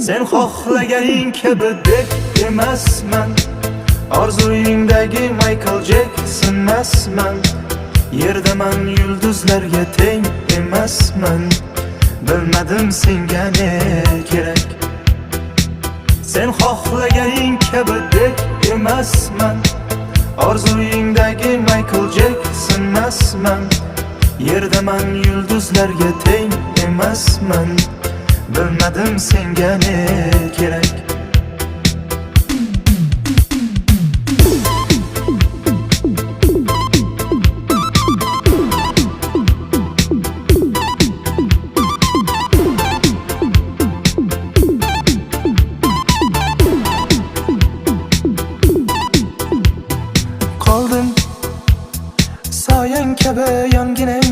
Sen xohlaganing kabi deb emasman, orzuyingdagi Michael Jackson emasman. Yerdaman, yulduzlarga teng emasman. Bilmadim senga ne kerak. Sen xohlaganing kabi deb emasman, orzuyingdagi Michael Jackson emasman. Yerdaman, yulduzlarga teng emasman. Bilmadim senga ne kerak. Qoldim soyang kabi yongina